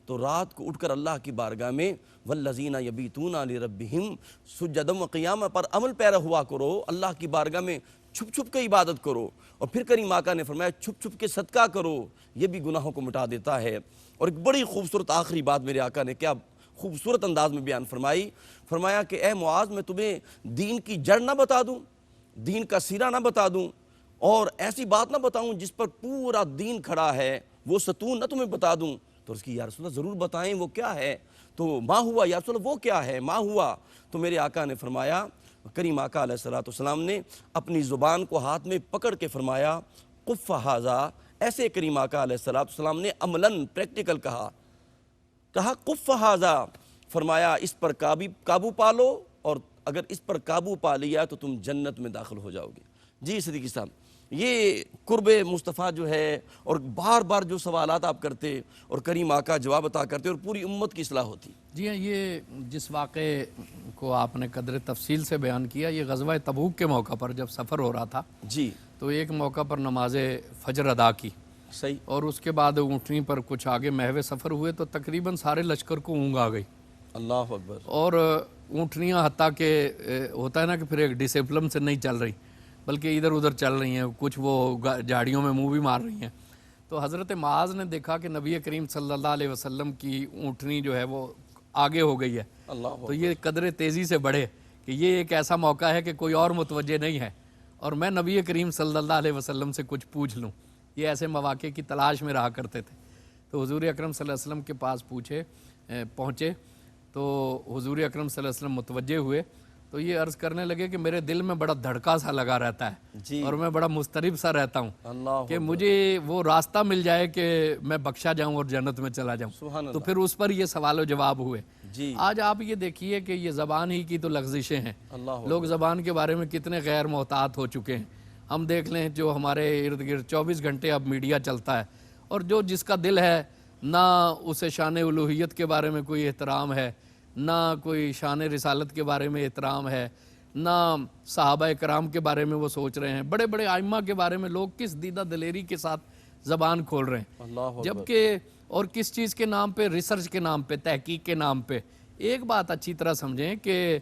تو رات کو اٹھ کر اللہ کی بارگاہ میں والذین یبیتون لربہم سجدا و قیاما پر عمل پیرا ہوا کرو، اللہ کی بارگاہ میں چھپ چھپ کے عبادت کرو، اور پھر کریم آقا نے فرمایا چھپ چھپ کے صدقہ کرو، یہ بھی گناہوں کو مٹا دیتا ہے۔ اور ایک بڑی خوبصورت آخری بات میرے آقا نے کیا خوبصورت انداز میں بیان فرمائی، فرمایا کہ اے معاذ میں تمہیں دین کی جڑ نہ بتا دوں، دین کا سیرا نہ بتا دوں، اور ایسی بات نہ بتاؤں جس پر پورا دین کھڑا ہے، وہ ستون نہ تمہیں بتا دوں؟ تو اس کی یا رسول اللہ ضرور بتائیں وہ کیا ہے؟ تو ما ہوا یا رسول اللہ وہ کیا ہے؟ ما ہوا؟ تو میرے آقا نے فرمایا، کریم آقا علیہ السلام نے اپنی زبان کو ہاتھ میں پکڑ کے فرمایا قف ھذا، ایسے کریم آقا علیہ السلام نے عملاً پریکٹیکل کہا قف ھذا، فرمایا اس پر قابو پالو، اور اگر اس پر قابو پا لیا تو تم جنت میں داخل ہو جاؤ گے۔ جی صدیقی صاحب، یہ قرب مصطفیٰ جو ہے، اور بار بار جو سوالات آپ کرتے اور کریم آقا جواب عطا کرتے اور پوری امت کی اصلاح ہوتی۔ جی ہاں، یہ جس واقعے کو آپ نے قدر تفصیل سے بیان کیا، یہ غزوہ تبوک کے موقع پر جب سفر ہو رہا تھا جی، تو ایک موقع پر نماز فجر ادا کی، صحیح، اور اس کے بعد اونٹنی پر کچھ آگے محو سفر ہوئے تو تقریباً سارے لشکر کو اونگ آ گئی، اللہ اکبر، اور اونٹنیاں حتیٰ کہ ہوتا ہے نا کہ پھر ایک ڈسپلن سے نہیں چل رہی بلکہ ادھر ادھر چل رہی ہیں، کچھ وہ جھاڑیوں میں منہ بھی مار رہی ہیں۔ تو حضرت معاذ نے دیکھا کہ نبی کریم صلی اللہ علیہ وسلم کی اونٹنی جو ہے وہ آگے ہو گئی ہے، اللہ تو یہ قدر تیزی سے بڑھے کہ یہ ایک ایسا موقع ہے کہ کوئی اور متوجہ نہیں ہے اور میں نبی کریم صلی اللہ علیہ وسلم سے کچھ پوچھ لوں۔ یہ ایسے مواقع کی تلاش میں رہا کرتے تھے۔ تو حضور اکرم صلی اللہ علیہ وسلم کے پاس پہنچے تو حضور اکرم صلی اللہ علیہ وسلم متوجہ ہوئے تو یہ عرض کرنے لگے کہ میرے دل میں بڑا دھڑکا سا لگا رہتا ہے جی، اور میں بڑا مضطرب سا رہتا ہوں اللہ کہ مجھے وہ راستہ مل جائے کہ میں بخشا جاؤں اور جنت میں چلا جاؤں۔ سبحان تو اللہ، پھر اس پر یہ سوال و جواب ہوئے۔ جی، آج آپ یہ دیکھیے کہ یہ زبان ہی کی تو لغزشیں ہیں، اللہ لوگ زبان کے بارے میں کتنے غیر محتاط ہو چکے ہیں، ہم دیکھ لیں جو ہمارے ارد گرد 24 گھنٹے اب میڈیا چلتا ہے، اور جو جس کا دل ہے نہ اسے شان الوہیت کے بارے میں کوئی احترام ہے، نہ کوئی شان رسالت کے بارے میں احترام ہے، نہ صحابہ کرام کے بارے میں وہ سوچ رہے ہیں، بڑے بڑے ائمہ کے بارے میں لوگ کس دیدہ دلیری کے ساتھ زبان کھول رہے ہیں، اللہ اکبر۔ جبکہ اور کس چیز کے نام پہ؟ ریسرچ کے نام پہ، تحقیق کے نام پہ۔ ایک بات اچھی طرح سمجھیں کہ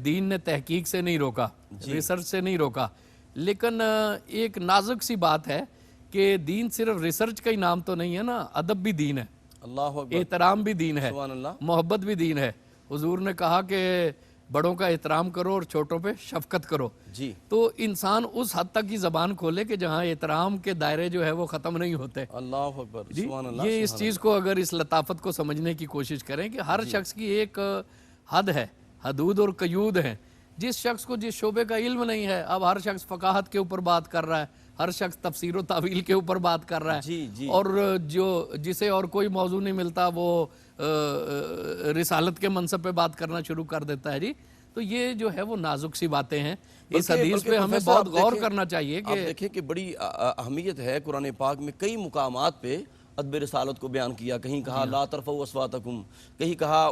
دین نے تحقیق سے نہیں روکا، ریسرچ سے نہیں روکا، لیکن ایک نازک سی بات ہے کہ دین صرف ریسرچ کا ہی نام تو نہیں ہے نا، ادب بھی دین ہے، اللہ اکبر، احترام بھی دین ہے، سبحان اللہ۔ محبت بھی دین ہے۔ حضور نے کہا کہ بڑوں کا احترام کرو اور چھوٹوں پہ شفقت کرو۔ جی تو انسان اس حد تک کی زبان کھولے کہ جہاں احترام کے دائرے جو ہے وہ ختم نہیں ہوتے۔ اللہ اکبر، سبحان اللہ۔ یہ اس چیز کو اگر اس لطافت کو سمجھنے کی کوشش کریں کہ ہر شخص کی ایک حد ہے، حدود اور قیود ہیں۔ جس شخص کو جس شعبے کا علم نہیں ہے، اب ہر شخص فقاہت کے اوپر بات کر رہا ہے، ہر شخص تفسیر و تعویل کے اوپر بات کر رہا ہے، جی جی، اور جسے اور کوئی موضوع نہیں ملتا وہ رسالت کے منصب پہ بات کرنا شروع کر دیتا ہے۔ جی تو یہ جو ہے وہ نازک سی باتیں ہیں، اس حدیث پہ ہمیں بہت غور کرنا چاہیے آپ دیکھیں کہ بڑی اہمیت ہے قرآن پاک میں کئی مقامات پہ ادب رسالت کو بیان کیا۔ کہیں کہا لا ترفعوا اصواتکم، کہیں کہا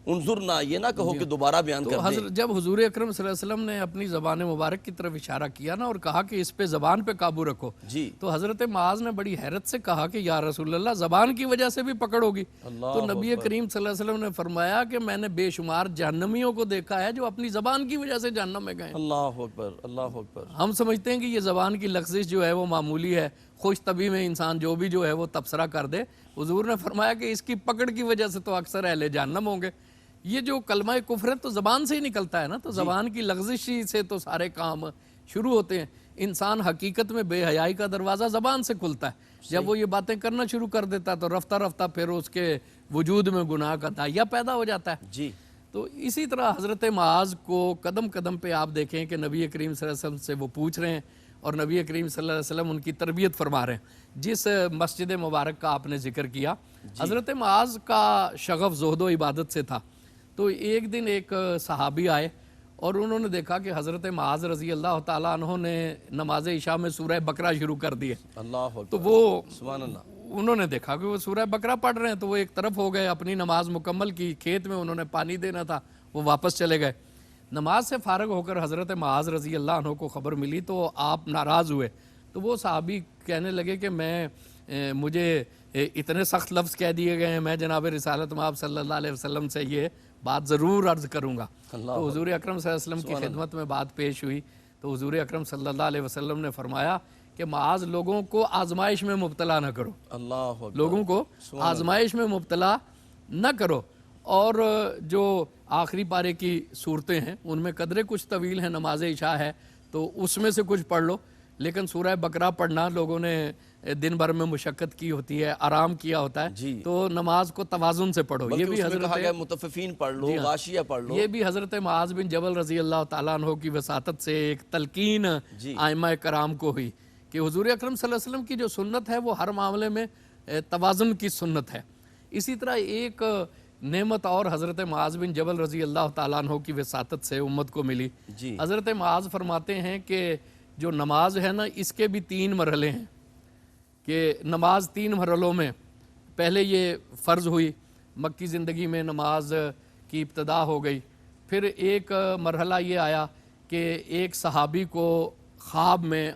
انظرنا، یہ نہ کہو کہ دوبارہ بیان کر دیں۔ جب حضور اکرم صلی اللہ علیہ وسلم نے اپنی زبان مبارک کی طرف اشارہ کیا نا اور کہا کہ اس پہ زبان پہ قابو رکھو، جی تو حضرت معاذ نے بڑی حیرت سے کہا کہ یا رسول اللہ زبان کی وجہ سے بھی پکڑ ہوگی؟ تو نبی کریم صلی اللہ علیہ وسلم نے فرمایا کہ میں نے بے شمار جہنمیوں کو دیکھا ہے جو اپنی زبان کی وجہ سے جہنم میں گئے۔ اللہ اکبر، اللہ اکبر۔ ہم سمجھتے ہیں کہ یہ زبان کی لغزش جو ہے وہ معمولی ہے، خوش طبی میں انسان جو بھی جو ہے وہ تبصرہ کر دے۔ حضور نے فرمایا کہ اس کی پکڑ کی وجہ سے تو اکثر اہل جہنم ہوں گے۔ یہ جو کلمہ کفر ہے تو زبان سے ہی نکلتا ہے نا، تو زبان کی لغزش سے تو سارے کام شروع ہوتے ہیں۔ انسان حقیقت میں بے حیائی کا دروازہ زبان سے کھلتا ہے۔ جب وہ یہ باتیں کرنا شروع کر دیتا ہے تو رفتہ رفتہ پھر اس کے وجود میں گناہ کا داعیہ پیدا ہو جاتا ہے۔ جی تو اسی طرح حضرت معاذ کو قدم قدم پہ آپ دیکھیں کہ نبی کریم صلی اللہ علیہ وسلم سے وہ پوچھ رہے ہیں اور نبی کریم صلی اللہ علیہ وسلم ان کی تربیت فرما رہے ہیں۔ جس مسجد مبارک کا آپ نے ذکر کیا، حضرت معاذ کا شغف زہد و عبادت سے تھا۔ تو ایک دن ایک صحابی آئے اور انہوں نے دیکھا کہ حضرت معاذ رضی اللہ تعالیٰ عنہ نے نماز عشاء میں سورہ بقرہ شروع کر دی ہے۔ اللہ اکبر، تو وہ سبحان اللہ۔ انہوں نے دیکھا کہ وہ سورہ بقرہ پڑھ رہے ہیں تو وہ ایک طرف ہو گئے، اپنی نماز مکمل کی، کھیت میں انہوں نے پانی دینا تھا، وہ واپس چلے گئے۔ نماز سے فارغ ہو کر حضرت معاذ رضی اللہ عنہ کو خبر ملی تو آپ ناراض ہوئے۔ تو وہ صحابی کہنے لگے کہ مجھے اتنے سخت لفظ کہہ دیے گئے ہیں، میں جناب رسالت مآب صلی اللہ علیہ وسلم سے یہ بات ضرور عرض کروں گا۔ تو حضور اکرم صلی اللہ علیہ وسلم کی خدمت میں بات پیش ہوئی تو حضور اکرم صلی اللہ علیہ وسلم نے فرمایا کہ معاذ لوگوں کو آزمائش میں مبتلا نہ کرو، اللہ اکبر، لوگوں کو آزمائش میں مبتلا نہ کرو، اور جو آخری پارے کی صورتیں ہیں ان میں قدرے کچھ طویل ہیں، نماز عشاء ہے تو اس میں سے کچھ پڑھ لو، لیکن سورہ بقرہ پڑھنا لوگوں نے دن بھر میں مشقت کی ہوتی ہے، آرام کیا ہوتا ہے، تو نماز کو توازن سے پڑھو۔ یہ بھی حضرت کہا گیا متففین پڑھ لو، غاشیہ پڑھ لو۔ یہ بھی حضرت معاذ بن جبل رضی اللہ تعالیٰ عنہ کی وساطت سے ایک تلقین ائمہ کرام کو ہوئی کہ حضور اکرم صلی اللہ علیہ وسلم کی جو سنت ہے وہ ہر معاملے میں توازن کی سنت ہے۔ اسی طرح ایک نعمت اور حضرت معاذ بن جبل رضی اللہ تعالیٰ عنہ کی وساطت سے امت کو ملی۔ حضرت معاذ فرماتے ہیں کہ جو نماز ہے نا اس کے بھی 3 مرحلے ہیں، کہ نماز 3 مرحلوں میں، پہلے یہ فرض ہوئی، مکی زندگی میں نماز کی ابتدا ہو گئی، پھر ایک مرحلہ یہ آیا کہ ایک صحابی کو خواب میں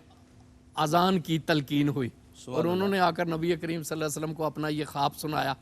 اذان کی تلقین ہوئی اور انہوں نے آ کر نبی کریم صلی اللہ علیہ وسلم کو اپنا یہ خواب سنایا۔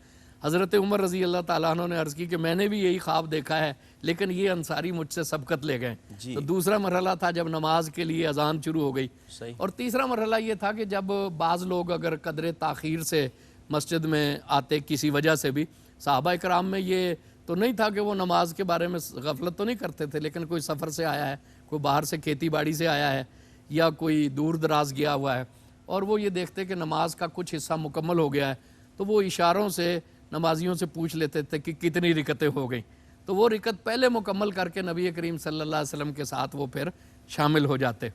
حضرت عمر رضی اللہ تعالیٰ عنہ نے عرض کی کہ میں نے بھی یہی خواب دیکھا ہے لیکن یہ انصاری مجھ سے سبقت لے گئے۔ تو دوسرا مرحلہ تھا جب نماز کے لیے اذان شروع ہو گئی، اور تیسرا مرحلہ یہ تھا کہ جب بعض لوگ اگر قدر تاخیر سے مسجد میں آتے کسی وجہ سے بھی، صحابہ کرام میں یہ تو نہیں تھا کہ وہ نماز کے بارے میں غفلت تو نہیں کرتے تھے، لیکن کوئی سفر سے آیا ہے، کوئی باہر سے کھیتی باڑی سے آیا ہے یا کوئی دور دراز گیا ہوا ہے اور وہ یہ دیکھتے کہ نماز کا کچھ حصہ مکمل ہو گیا ہے تو وہ اشاروں سے نمازیوں سے پوچھ لیتے تھے کہ کتنی رکعتیں ہو گئیں، تو وہ رکعت پہلے مکمل کر کے نبی کریم صلی اللہ علیہ وسلم کے ساتھ وہ پھر شامل ہو جاتے۔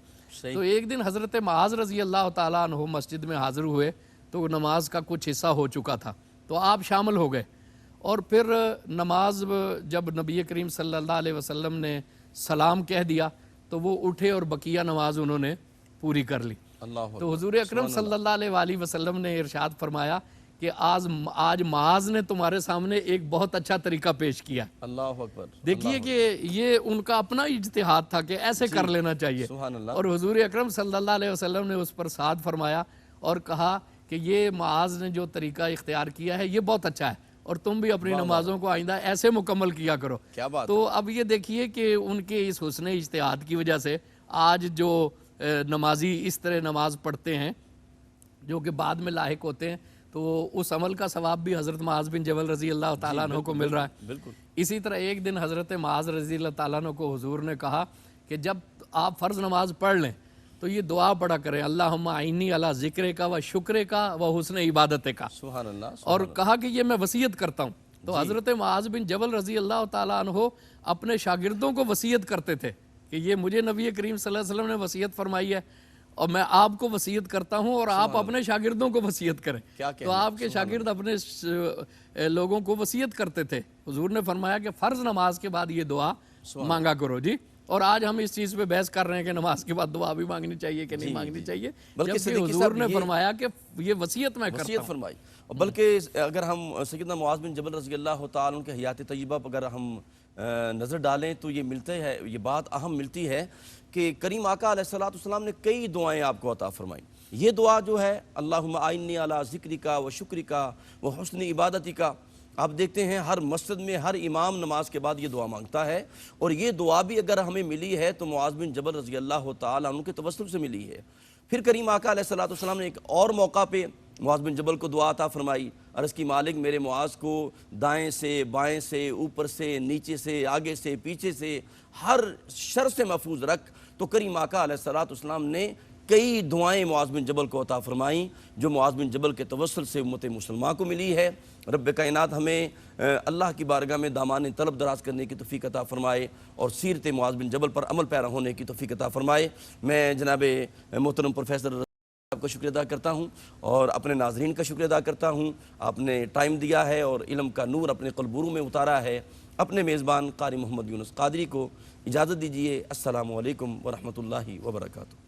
تو ایک دن حضرت معاذ رضی اللہ تعالیٰ عنہ مسجد میں حاضر ہوئے تو نماز کا کچھ حصہ ہو چکا تھا تو آپ شامل ہو گئے، اور پھر نماز جب نبی کریم صلی اللہ علیہ وسلم نے سلام کہہ دیا تو وہ اٹھے اور بقیہ نماز انہوں نے پوری کر لی۔ اللہ تو حضور اکرم صلی اللہ علیہ وآلہ وسلم نے ارشاد فرمایا کہ آج معاذ نے تمہارے سامنے ایک بہت اچھا طریقہ پیش کیا۔ اللہ اکبر۔ دیکھیے کہ یہ ان کا اپنا اجتہاد تھا کہ ایسے کر لینا چاہیے، سبحان اللہ۔ اور حضور اکرم صلی اللہ علیہ وسلم نے اس پر ساتھ فرمایا اور کہا کہ یہ معاذ نے جو طریقہ اختیار کیا ہے یہ بہت اچھا ہے، اور تم بھی اپنی نمازوں کو آئندہ ایسے مکمل کیا کرو۔ کیا بات۔ تو اب یہ دیکھیے کہ ان کے اس حسن اجتہاد کی وجہ سے آج جو نمازی اس طرح نماز پڑھتے ہیں جو کہ بعد میں لاحق ہوتے ہیں، تو اس عمل کا ثواب بھی حضرت معاذ بن جبل رضی اللہ تعالیٰ عنہ کو مل رہا ہے۔ بالکل۔ اسی طرح ایک دن حضرت معاذ رضی اللہ تعالیٰ عنہ کو حضور نے کہا کہ جب آپ فرض نماز پڑھ لیں تو یہ دعا پڑھا کریں، اللہم اعنی علی ذکر کا و شکر کا و حسن عبادت کا، سبحان اللہ۔ اور کہا کہ یہ میں وصیت کرتا ہوں۔ تو حضرت معاذ بن جبل رضی اللہ تعالیٰ عنہ اپنے شاگردوں کو وصیت کرتے تھے کہ یہ مجھے نبی کریم صلی اللہ علیہ وسلم نے وصیت فرمائی ہے اور میں آپ کو وصیت کرتا ہوں، اور آپ اپنے شاگردوں کو وصیت کریں۔ تو آپ کے شاگرد اپنے لوگوں کو وصیت کرتے تھے۔ حضور نے فرمایا کہ فرض نماز کے بعد یہ دعا مانگا کرو جی، اور آج ہم اس چیز پہ بحث کر رہے ہیں کہ نماز کے بعد دعا بھی مانگنی چاہیے کہ نہیں مانگنی چاہیے، جبکہ حضور نے فرمایا کہ یہ وصیت میں کرتا ہوں۔ فرمائی۔ بلکہ اگر ہم سیدنا معاذ بن جبل رضی اللہ تعالیٰ عنہ کے حیات طیبہ پر اگر ہم نظر ڈالیں تو یہ ملتے ہے، یہ بات اہم ملتی ہے کہ کریم آقا علیہ السلام نے کئی دعائیں آپ کو عطا فرمائیں۔ یہ دعا جو ہے اللہم اعنی علی ذکرک و شکرک و حسن عبادتک، آپ دیکھتے ہیں ہر مسجد میں ہر امام نماز کے بعد یہ دعا مانگتا ہے، اور یہ دعا بھی اگر ہمیں ملی ہے تو معاذ بن جبل رضی اللہ تعالیٰ عنہ کے توسل سے ملی ہے۔ پھر کریم آقا علیہ السلام نے ایک اور موقع پہ معاذ بن جبل کو دعا عطا فرمائی، عرض کی مالک میرے معاذ کو دائیں سے بائیں سے اوپر سے نیچے سے آگے سے پیچھے سے ہر شر سے محفوظ رکھ۔ تو کریم آقا علیہ السلام نے کئی دعائیں معاذ بن جبل کو عطا فرمائیں جو معاذ بن جبل کے توسل سے امت مسلمہ کو ملی ہے۔ رب کائنات ہمیں اللہ کی بارگاہ میں دامان طلب دراز کرنے کی توفیق عطا فرمائے اور سیرت معاذ بن جبل پر عمل پیرا ہونے کی توفیق عطا فرمائے۔ میں جناب محترم پروفیسر آپ کا شکریہ ادا کرتا ہوں اور اپنے ناظرین کا شکریہ ادا کرتا ہوں۔ آپ نے ٹائم دیا ہے اور علم کا نور اپنے قلبوروں میں اتارا ہے۔ اپنے میزبان قاری محمد یونس قادری کو اجازت دیجیے۔ السلام علیکم ورحمۃ اللہ وبرکاتہ۔